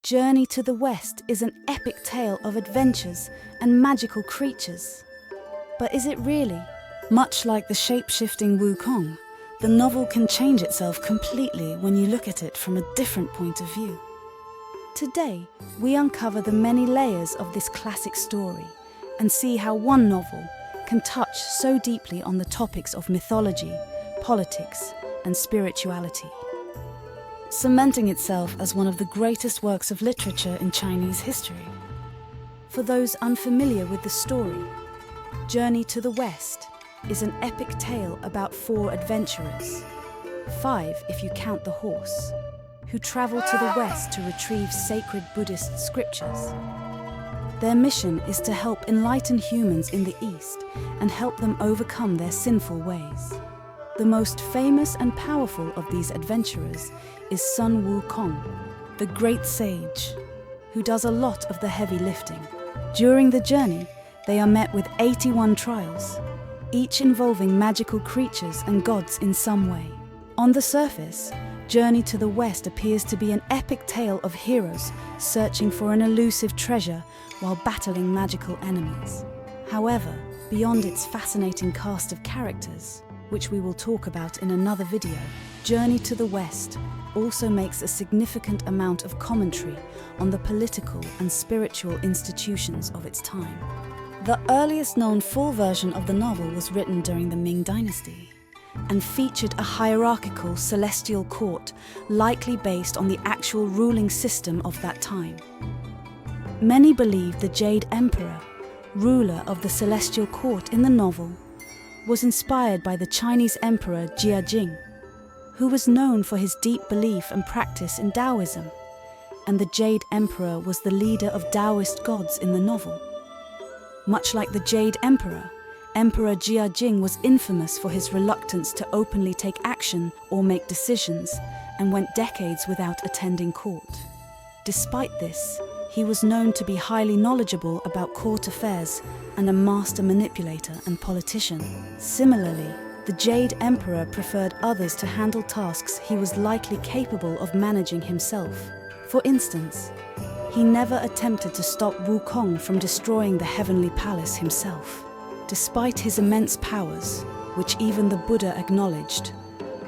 Journey to the West is an epic tale of adventures and magical creatures. But is it really? Much like the shape-shifting Wukong, the novel can change itself completely when you look at it from a different point of view. Today, we uncover the many layers of this classic story and see how one novel can touch so deeply on the topics of mythology, politics, and spirituality, cementing itself as one of the greatest works of literature in Chinese history. For those unfamiliar with the story, Journey to the West is an epic tale about 4 adventurers, 5 if you count the horse, who travel to the West to retrieve sacred Buddhist scriptures. Their mission is to help enlighten humans in the East and help them overcome their sinful ways. The most famous and powerful of these adventurers is Sun Wukong, the great sage, who does a lot of the heavy lifting. During the journey, they are met with 81 trials, each involving magical creatures and gods in some way. On the surface, Journey to the West appears to be an epic tale of heroes searching for an elusive treasure while battling magical enemies. However, beyond its fascinating cast of characters, which we will talk about in another video, Journey to the West also makes a significant amount of commentary on the political and spiritual institutions of its time. The earliest known full version of the novel was written during the Ming Dynasty and featured a hierarchical celestial court likely based on the actual ruling system of that time. Many believe the Jade Emperor, ruler of the celestial court in the novel, was inspired by the Chinese Emperor Jing, who was known for his deep belief and practice in Taoism, and the Jade Emperor was the leader of Taoist gods in the novel. Much like the Jade Emperor, Emperor Jing was infamous for his reluctance to openly take action or make decisions and went decades without attending court. Despite this, he was known to be highly knowledgeable about court affairs and a master manipulator and politician. Similarly, the Jade Emperor preferred others to handle tasks he was likely capable of managing himself. For instance, he never attempted to stop Wukong from destroying the heavenly palace himself. Despite his immense powers, which even the Buddha acknowledged,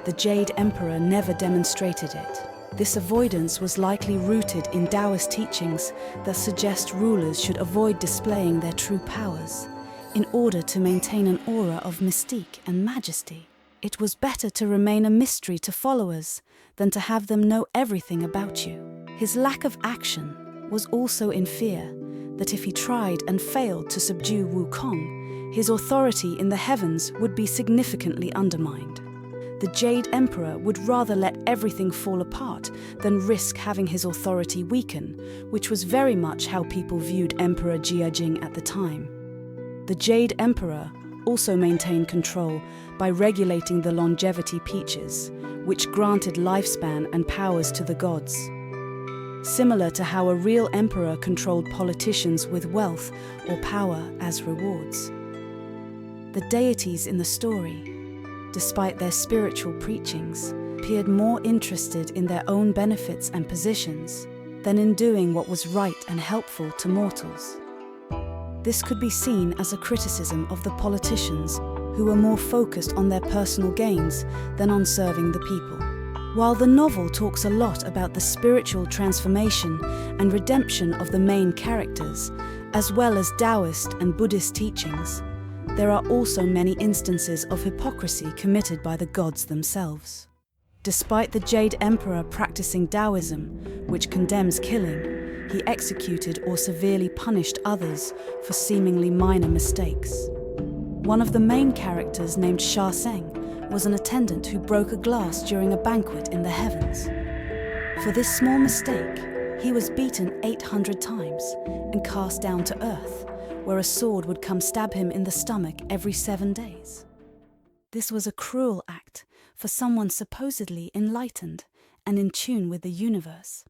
the Jade Emperor never demonstrated it. This avoidance was likely rooted in Taoist teachings that suggest rulers should avoid displaying their true powers in order to maintain an aura of mystique and majesty. It was better to remain a mystery to followers than to have them know everything about you. His lack of action was also in fear that if he tried and failed to subdue Wukong, his authority in the heavens would be significantly undermined. The Jade Emperor would rather let everything fall apart than risk having his authority weaken, which was very much how people viewed Emperor Jing at the time. The Jade Emperor also maintained control by regulating the longevity peaches, which granted lifespan and powers to the gods, similar to how a real emperor controlled politicians with wealth or power as rewards. The deities in the story, despite their spiritual preachings, appeared more interested in their own benefits and positions than in doing what was right and helpful to mortals. This could be seen as a criticism of the politicians who were more focused on their personal gains than on serving the people. While the novel talks a lot about the spiritual transformation and redemption of the main characters, as well as Taoist and Buddhist teachings, there are also many instances of hypocrisy committed by the gods themselves. Despite the Jade Emperor practicing Taoism, which condemns killing, he executed or severely punished others for seemingly minor mistakes. One of the main characters, named Sha Seng, was an attendant who broke a glass during a banquet in the heavens. For this small mistake, he was beaten 800 times and cast down to earth, where a sword would come stab him in the stomach every 7 days. This was a cruel act for someone supposedly enlightened and in tune with the universe.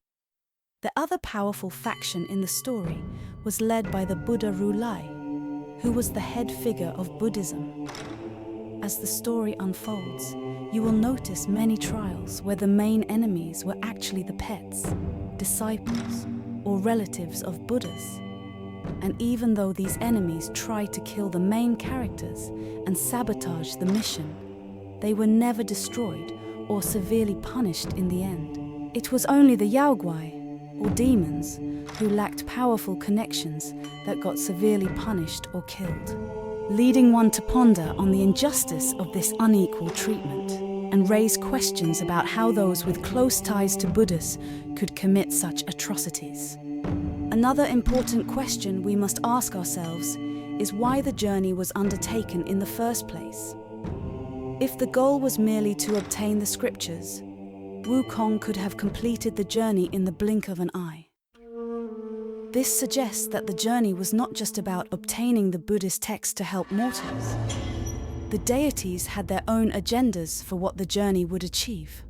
The other powerful faction in the story was led by the Buddha Ru-Lai, who was the head figure of Buddhism. As the story unfolds, you will notice many trials where the main enemies were actually the pets. disciples, or relatives of Buddhas. And even though these enemies tried to kill the main characters and sabotage the mission, they were never destroyed or severely punished in the end. It was only the Yaoguai, or demons, who lacked powerful connections that got severely punished or killed, leading one to ponder on the injustice of this unequal treatment and raise questions about how those with close ties to Buddhas could commit such atrocities. Another important question we must ask ourselves is why the journey was undertaken in the first place. If the goal was merely to obtain the scriptures, Wukong could have completed the journey in the blink of an eye. This suggests that the journey was not just about obtaining the Buddhist text to help mortals. The deities had their own agendas for what the journey would achieve.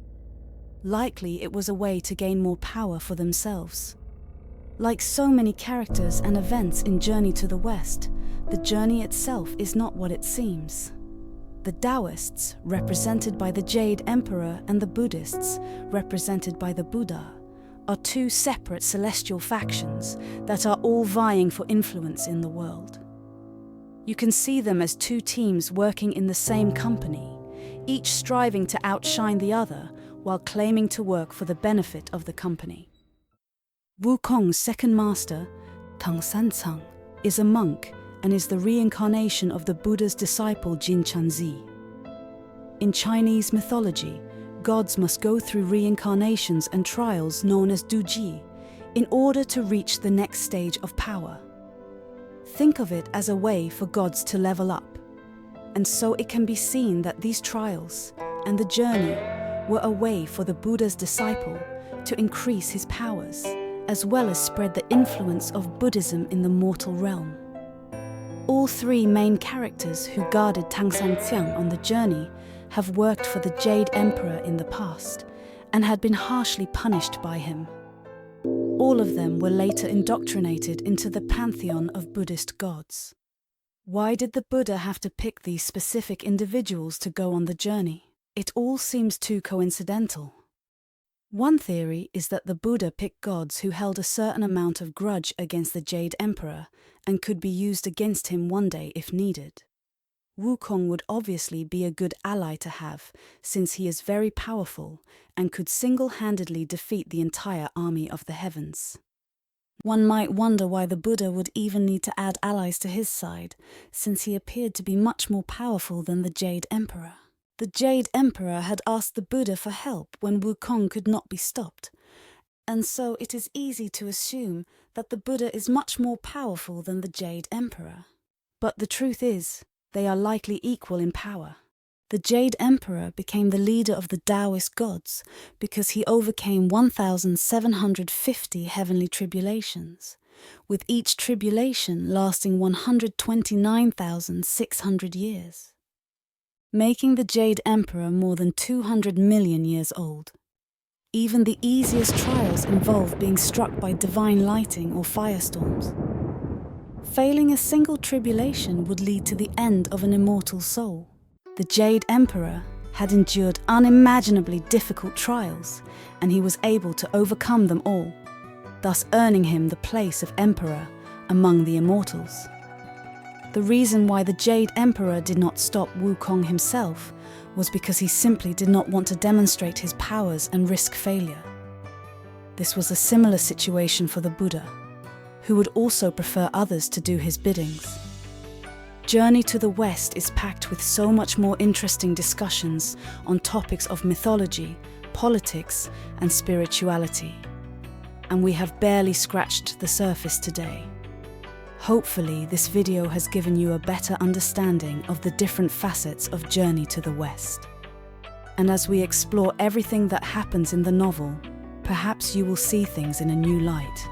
Likely it was a way to gain more power for themselves. Like so many characters and events in Journey to the West, the journey itself is not what it seems. The Taoists, represented by the Jade Emperor, and the Buddhists, represented by the Buddha, are two separate celestial factions that are all vying for influence in the world. You can see them as two teams working in the same company, each striving to outshine the other while claiming to work for the benefit of the company. Wukong's second master, Tang Sanzang, is a monk and is the reincarnation of the Buddha's disciple Jin Chanzi. In Chinese mythology, gods must go through reincarnations and trials known as duji in order to reach the next stage of power. Think of it as a way for gods to level up, and so it can be seen that these trials and the journey were a way for the Buddha's disciple to increase his powers, as well as spread the influence of Buddhism in the mortal realm. All three main characters who guarded Tang Sanxiang on the journey have worked for the Jade Emperor in the past and had been harshly punished by him. All of them were later indoctrinated into the pantheon of Buddhist gods. Why did the Buddha have to pick these specific individuals to go on the journey? It all seems too coincidental. One theory is that the Buddha picked gods who held a certain amount of grudge against the Jade Emperor and could be used against him one day if needed. Wukong would obviously be a good ally to have, since he is very powerful and could single-handedly defeat the entire army of the heavens. One might wonder why the Buddha would even need to add allies to his side, since he appeared to be much more powerful than the Jade Emperor. The Jade Emperor had asked the Buddha for help when Wukong could not be stopped, and so it is easy to assume that the Buddha is much more powerful than the Jade Emperor. But the truth is, they are likely equal in power. The Jade Emperor became the leader of the Taoist gods because he overcame 1,750 heavenly tribulations, with each tribulation lasting 129,600 years, making the Jade Emperor more than 200 million years old. Even the easiest trials involve being struck by divine lighting or firestorms. Failing a single tribulation would lead to the end of an immortal soul. The Jade Emperor had endured unimaginably difficult trials, and he was able to overcome them all, thus earning him the place of Emperor among the immortals. The reason why the Jade Emperor did not stop Wukong himself was because he simply did not want to demonstrate his powers and risk failure. This was a similar situation for the Buddha, who would also prefer others to do his biddings. Journey to the West is packed with so much more interesting discussions on topics of mythology, politics, and spirituality. And we have barely scratched the surface today. Hopefully, this video has given you a better understanding of the different facets of Journey to the West. And as we explore everything that happens in the novel, perhaps you will see things in a new light.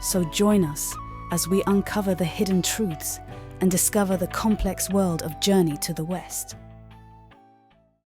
So join us as we uncover the hidden truths and discover the complex world of Journey to the West.